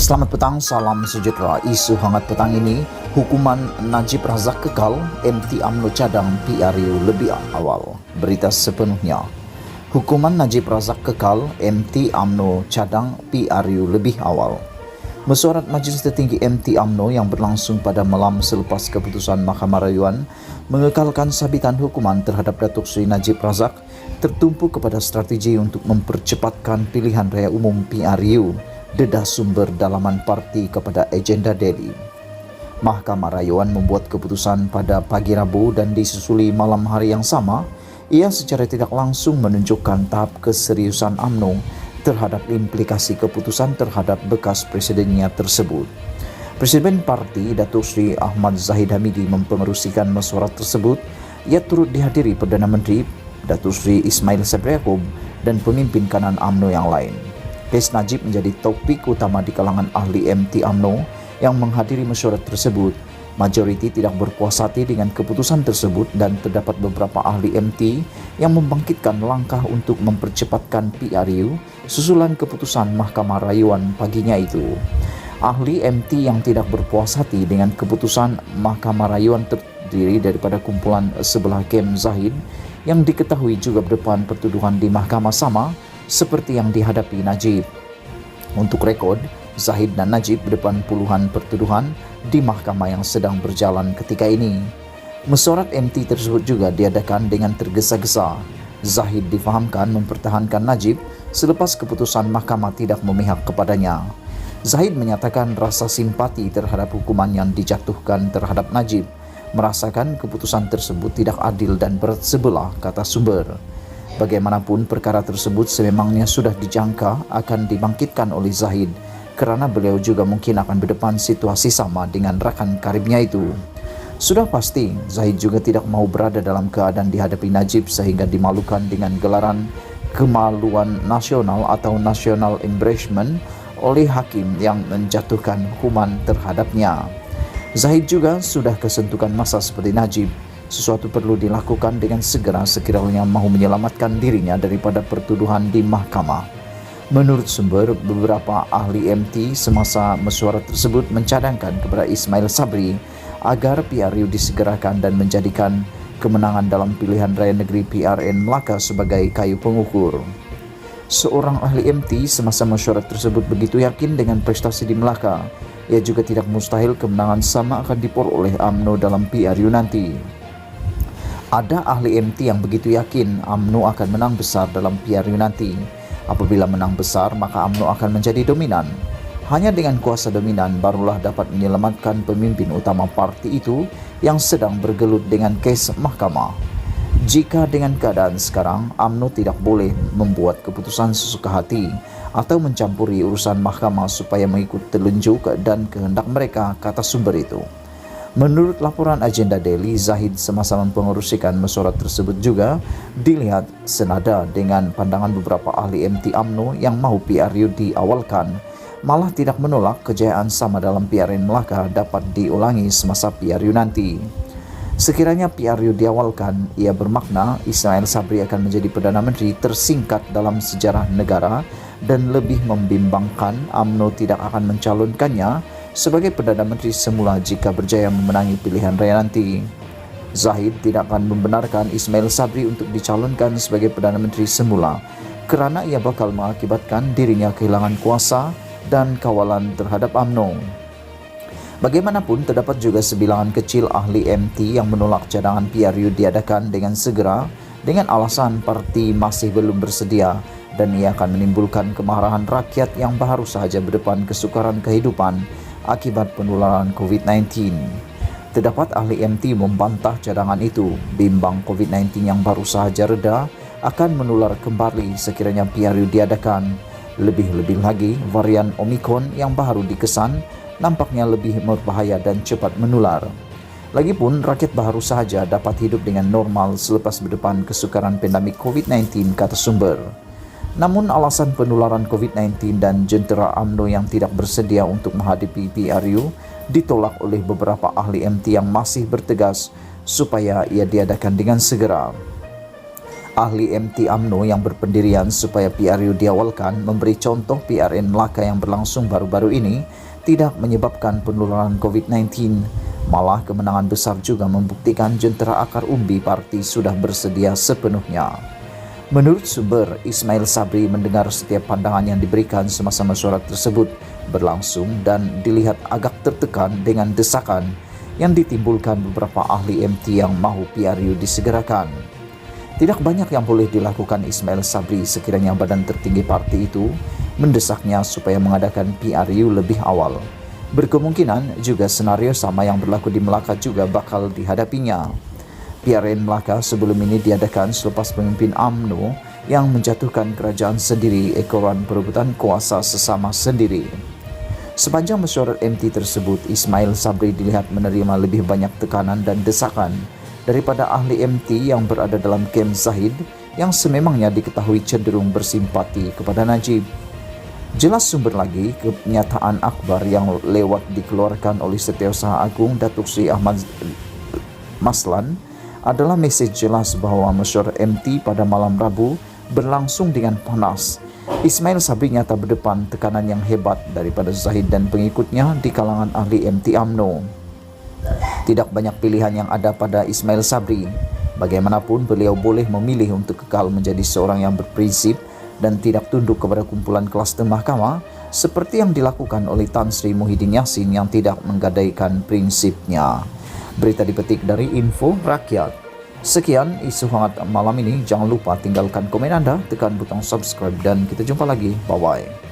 Selamat petang, salam sejahtera. Isu hangat petang ini, hukuman Najib Razak kekal, MT UMNO cadang PRU lebih awal. Berita sepenuhnya. Hukuman Najib Razak kekal, MT UMNO cadang PRU lebih awal. Mesyuarat Majlis Tertinggi MT UMNO yang berlangsung pada malam selepas keputusan Mahkamah Rayuan mengekalkan sabitan hukuman terhadap Datuk Seri Najib Razak tertumpu kepada strategi untuk mempercepatkan pilihan raya umum PRU, dedah sumber dalaman parti kepada agenda Delhi. Mahkamah Rayuan membuat keputusan pada pagi Rabu dan disusuli malam hari yang sama. Ia secara tidak langsung menunjukkan tahap keseriusan UMNO terhadap implikasi keputusan terhadap bekas presidennya tersebut. Presiden parti Datuk Seri Ahmad Zahid Hamidi mempengerusikan mesyuarat tersebut. Ia turut dihadiri Perdana Menteri Datuk Seri Ismail Sabri Yaakob dan pemimpin kanan UMNO yang lain. Kes Najib menjadi topik utama di kalangan ahli MT UMNO yang menghadiri mesyuarat tersebut. Majoriti tidak berpuas hati dengan keputusan tersebut dan terdapat beberapa ahli MT yang membangkitkan langkah untuk mempercepatkan PRU susulan keputusan Mahkamah Rayuan paginya itu. Ahli MT yang tidak berpuas hati dengan keputusan Mahkamah Rayuan terdiri daripada kumpulan sebelah Kem Zahid yang diketahui juga berdepan pertuduhan di mahkamah sama seperti yang dihadapi Najib. Untuk rekod, Zahid dan Najib berdepan puluhan pertuduhan di mahkamah yang sedang berjalan ketika ini. Mesyuarat MT tersebut juga diadakan dengan tergesa-gesa. Zahid difahamkan mempertahankan Najib selepas keputusan mahkamah tidak memihak kepadanya. Zahid menyatakan rasa simpati terhadap hukuman yang dijatuhkan terhadap Najib, merasakan keputusan tersebut tidak adil dan berat sebelah, kata sumber. Bagaimanapun perkara tersebut sememangnya sudah dijangka akan dibangkitkan oleh Zahid kerana beliau juga mungkin akan berdepan situasi sama dengan rakan karibnya itu. Sudah pasti Zahid juga tidak mau berada dalam keadaan dihadapi Najib sehingga dimalukan dengan gelaran kemaluan nasional atau national embarrassment oleh hakim yang menjatuhkan hukuman terhadapnya. Zahid juga sudah kesentukan masa seperti Najib. Sesuatu perlu dilakukan dengan segera sekiranya mahu menyelamatkan dirinya daripada pertuduhan di mahkamah. Menurut sumber, beberapa ahli MT semasa mesyuarat tersebut mencadangkan kepada Ismail Sabri agar PRU disegerakan dan menjadikan kemenangan dalam pilihan raya negeri PRN Melaka sebagai kayu pengukur. Seorang ahli MT semasa mesyuarat tersebut begitu yakin dengan prestasi di Melaka. Ia juga tidak mustahil kemenangan sama akan diperoleh UMNO dalam PRU nanti. Ada ahli MT yang begitu yakin UMNO akan menang besar dalam PRU nanti. Apabila menang besar, maka UMNO akan menjadi dominan. Hanya dengan kuasa dominan barulah dapat menyelamatkan pemimpin utama parti itu yang sedang bergelut dengan kes mahkamah. Jika dengan keadaan sekarang, UMNO tidak boleh membuat keputusan sesuka hati atau mencampuri urusan mahkamah supaya mengikut telunjuk dan kehendak mereka, kata sumber itu. Menurut laporan agenda Delhi, Zahid semasa mempengerusikan mesyuarat tersebut juga dilihat senada dengan pandangan beberapa ahli MT UMNO yang mahu PRU diawalkan, malah tidak menolak kejayaan sama dalam PRN Melaka dapat diulangi semasa PRU nanti. Sekiranya PRU diawalkan, ia bermakna Ismail Sabri akan menjadi Perdana Menteri tersingkat dalam sejarah negara dan lebih membimbangkan UMNO tidak akan mencalonkannya sebagai Perdana Menteri semula jika berjaya memenangi pilihan raya nanti. Zahid tidak akan membenarkan Ismail Sabri untuk dicalonkan sebagai Perdana Menteri semula kerana ia bakal mengakibatkan dirinya kehilangan kuasa dan kawalan terhadap UMNO. Bagaimanapun, terdapat juga sebilangan kecil ahli MT yang menolak cadangan PRU diadakan dengan segera dengan alasan parti masih belum bersedia dan ia akan menimbulkan kemarahan rakyat yang baru sahaja berdepan kesukaran kehidupan akibat penularan COVID-19. Terdapat ahli MT membantah cadangan itu, bimbang COVID-19 yang baru sahaja reda akan menular kembali sekiranya PRU diadakan. Lebih-lebih lagi, varian Omicron yang baru dikesan nampaknya lebih berbahaya dan cepat menular. Lagipun, rakyat baru sahaja dapat hidup dengan normal selepas berdepan kesukaran pandemik COVID-19, kata sumber. Namun alasan penularan COVID-19 dan jentera UMNO yang tidak bersedia untuk menghadapi PRU ditolak oleh beberapa ahli MT yang masih bertegas supaya ia diadakan dengan segera. Ahli MT UMNO yang berpendirian supaya PRU diawalkan memberi contoh PRN Melaka yang berlangsung baru-baru ini tidak menyebabkan penularan COVID-19. Malah kemenangan besar juga membuktikan jentera akar umbi parti sudah bersedia sepenuhnya. Menurut sumber, Ismail Sabri mendengar setiap pandangan yang diberikan semasa mesyuarat tersebut berlangsung dan dilihat agak tertekan dengan desakan yang ditimbulkan beberapa ahli MT yang mahu PRU disegerakan. Tidak banyak yang boleh dilakukan Ismail Sabri sekiranya badan tertinggi parti itu mendesaknya supaya mengadakan PRU lebih awal. Berkemungkinan juga senario sama yang berlaku di Melaka juga bakal dihadapinya. PRN Melaka sebelum ini diadakan selepas pemimpin UMNO yang menjatuhkan kerajaan sendiri ekoran perebutan kuasa sesama sendiri. Sepanjang mesyuarat MT tersebut, Ismail Sabri dilihat menerima lebih banyak tekanan dan desakan daripada ahli MT yang berada dalam kem Zahid yang sememangnya diketahui cenderung bersimpati kepada Najib. Jelas sumber lagi, kenyataan akbar yang lewat dikeluarkan oleh Setiausaha Agung Datuk Seri Ahmad Maslan adalah mesej jelas bahawa mesyuarat MT pada malam Rabu berlangsung dengan panas. Ismail Sabri nyata berdepan tekanan yang hebat daripada Zahid dan pengikutnya di kalangan ahli MT UMNO. Tidak banyak pilihan yang ada pada Ismail Sabri. Bagaimanapun beliau boleh memilih untuk kekal menjadi seorang yang berprinsip dan tidak tunduk kepada kumpulan klaster mahkamah seperti yang dilakukan oleh Tan Sri Muhyiddin Yassin yang tidak menggadaikan prinsipnya. Berita dipetik dari Info Rakyat. Sekian isu hangat malam ini. Jangan lupa tinggalkan komen anda, tekan butang subscribe dan kita jumpa lagi. Bye-bye.